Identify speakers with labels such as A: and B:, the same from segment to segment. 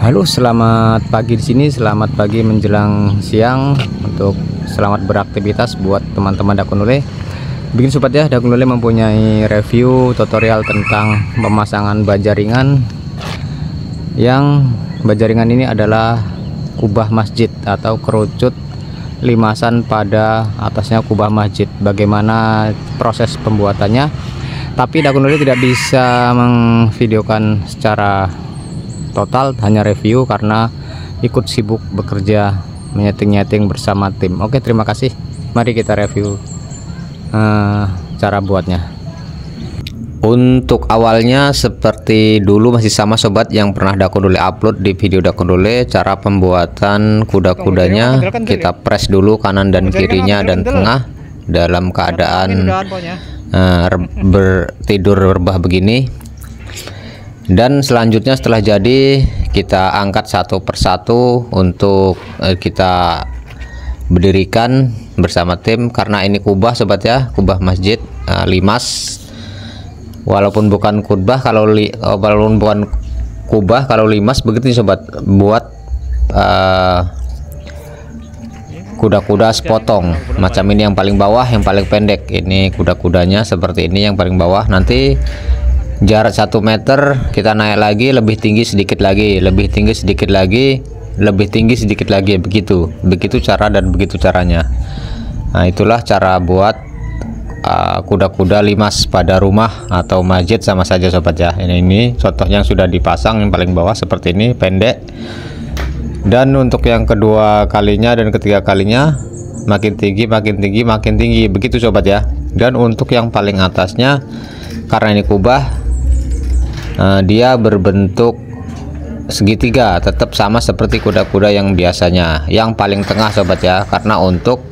A: Halo, selamat pagi di sini. Selamat pagi menjelang siang untuk selamat beraktivitas buat teman-teman Dakunule. Bikin sobat ya, Dakunule mempunyai review tutorial tentang pemasangan baja ringan. Yang baja ringan ini adalah kubah masjid atau kerucut limasan pada atasnya kubah masjid. Bagaimana proses pembuatannya? Tapi Dakunule tidak bisa memvideokan secara total, hanya review karena ikut sibuk bekerja menyeting-nyeting bersama tim. Oke, terima kasih. Mari kita review cara buatnya.
B: Untuk awalnya seperti dulu masih sama sobat yang pernah Dakunule upload di video Dakunule. Cara pembuatan kuda-kudanya kita press dulu kanan dan kirinya dan tengah dalam keadaan tidur rebah begini. Dan selanjutnya setelah jadi kita angkat satu persatu untuk kita berdirikan bersama tim, karena ini kubah sobat ya, kubah masjid limas. Walaupun bukan kubah, walaupun bukan kubah, kalau limas begitu sobat, buat kuda-kuda sepotong macam ini. Yang paling bawah, yang paling pendek ini kuda-kudanya seperti ini, yang paling bawah. Nanti jarak 1 meter kita naik lagi, lebih tinggi sedikit lagi, lebih tinggi sedikit lagi, lebih tinggi sedikit lagi, begitu cara dan begitu caranya. Nah, itulah cara buat kuda-kuda limas pada rumah atau masjid sama saja sobat ya. Ini contoh yang sudah dipasang, yang paling bawah seperti ini, pendek. Dan untuk yang kedua kalinya dan ketiga kalinya makin tinggi, makin tinggi, makin tinggi, begitu sobat ya. Dan untuk yang paling atasnya, karena ini kubah, dia berbentuk segitiga, tetap sama seperti kuda-kuda yang biasanya. Yang paling tengah sobat ya, karena untuk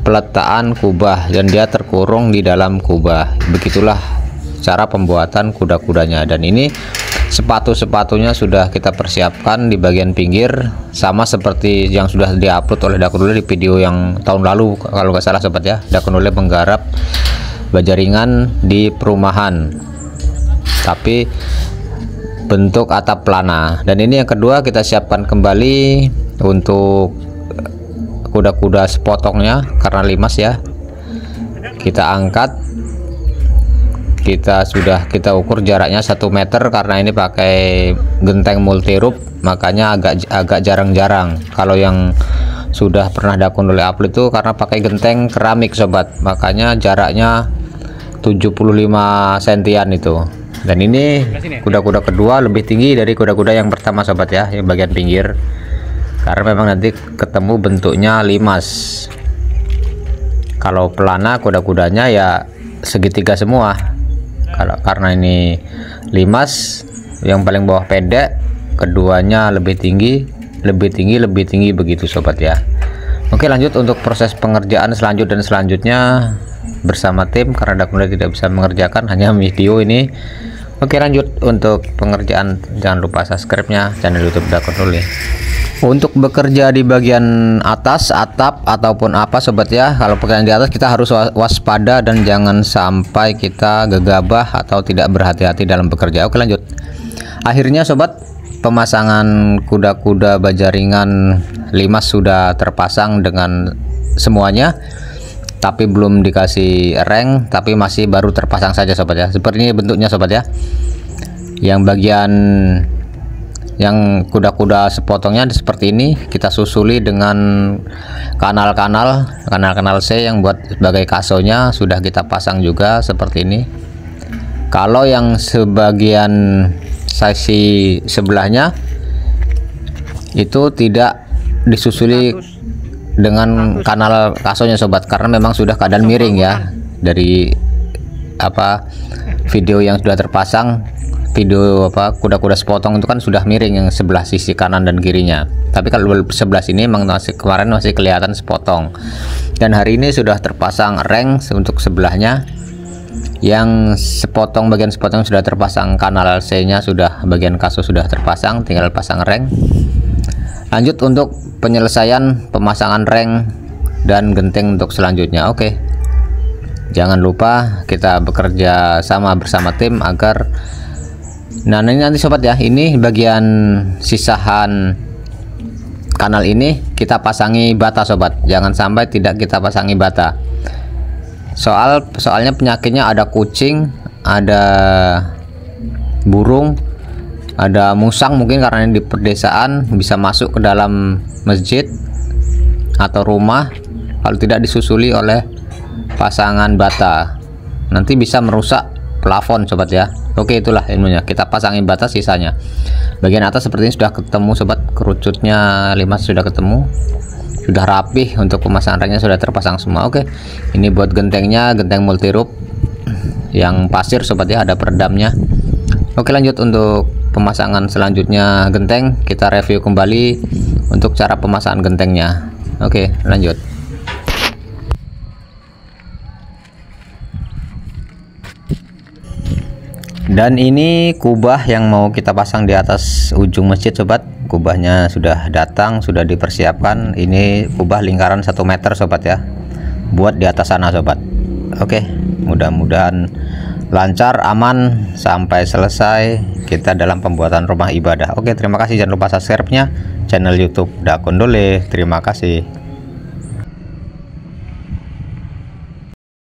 B: peletaan kubah dan dia terkurung di dalam kubah. Begitulah cara pembuatan kuda-kudanya. Dan ini sepatu-sepatunya sudah kita persiapkan di bagian pinggir, sama seperti yang sudah diupload oleh Dakunule di video yang tahun lalu kalau nggak salah sobat ya. Dakunule menggarap baja ringan di perumahan tapi bentuk atap pelana. Dan ini yang kedua kita siapkan kembali untuk kuda-kuda sepotongnya, karena limas ya. Kita angkat, kita ukur jaraknya 1 meter, karena ini pakai genteng multi rope, makanya agak jarang-jarang. Kalau yang sudah pernah Dakunule upload itu karena pakai genteng keramik sobat, makanya jaraknya 75 sentian itu. Dan ini kuda-kuda kedua lebih tinggi dari kuda-kuda yang pertama sobat ya, yang bagian pinggir, karena memang nanti ketemu bentuknya limas. Kalau pelana kuda-kudanya ya segitiga semua. Karena ini limas, yang paling bawah pendek, keduanya lebih tinggi, lebih tinggi, lebih tinggi, begitu sobat ya. Oke, lanjut untuk proses pengerjaan selanjutnya bersama tim, karena Dakunule tidak bisa mengerjakan, hanya video ini. Oke, lanjut untuk pengerjaan. Jangan lupa subscribe-nya channel YouTube Dakunule. Untuk bekerja di bagian atas atap ataupun apa sobat ya, kalau pekerjaan di atas kita harus waspada dan jangan sampai kita gegabah atau tidak berhati-hati dalam bekerja. Oke, lanjut. Akhirnya sobat, pemasangan kuda-kuda baja ringan limas sudah terpasang dengan semuanya, tapi belum dikasih reng, tapi masih baru terpasang saja sobat ya. Seperti ini bentuknya sobat ya. Yang bagian yang kuda-kuda sepotongnya seperti ini, kita susuli dengan kanal-kanal C yang buat sebagai kasonya, sudah kita pasang juga seperti ini. Kalau yang sebagian sisi sebelahnya itu tidak disusuli dengan kanal kasonya sobat, karena memang sudah keadaan miring ya. Dari video yang sudah terpasang, video kuda-kuda sepotong itu kan sudah miring yang sebelah sisi kanan dan kirinya. Tapi kalau sebelah sini memang kemarin masih kelihatan sepotong. Dan hari ini sudah terpasang reng untuk sebelahnya. Yang sepotong, bagian sepotong sudah terpasang kanal C nya, sudah bagian kaso sudah terpasang, tinggal pasang reng. Lanjut untuk penyelesaian pemasangan reng dan genteng untuk selanjutnya. Oke, jangan lupa kita bekerja sama bersama tim agar Nah ini nanti sobat ya, ini bagian sisahan kanal ini kita pasangi bata sobat, jangan sampai tidak kita pasangi bata. Soalnya penyakitnya ada kucing, ada burung, ada musang, mungkin karena di pedesaan bisa masuk ke dalam masjid atau rumah kalau tidak disusuli oleh pasangan bata, nanti bisa merusak plafon sobat ya. Oke, itulah ilmunya, kita pasangin bata sisanya. Bagian atas seperti ini sudah ketemu sobat, kerucutnya 5 sudah ketemu, sudah rapih, untuk pemasangan reknya sudah terpasang semua. Oke, ini buat gentengnya, genteng multi rope yang pasir sobat ya, ada peredamnya. Oke, lanjut untuk pemasangan selanjutnya genteng, kita review kembali untuk cara pemasangan gentengnya. Oke, lanjut. Dan ini kubah yang mau kita pasang di atas ujung masjid sobat. Kubahnya sudah datang, sudah dipersiapkan. Ini kubah lingkaran 1 meter sobat ya, buat di atas sana sobat. Oke, mudah-mudahan lancar, aman sampai selesai kita dalam pembuatan rumah ibadah. Oke, terima kasih, jangan lupa subscribe-nya channel YouTube Dakun Dole. Terima kasih.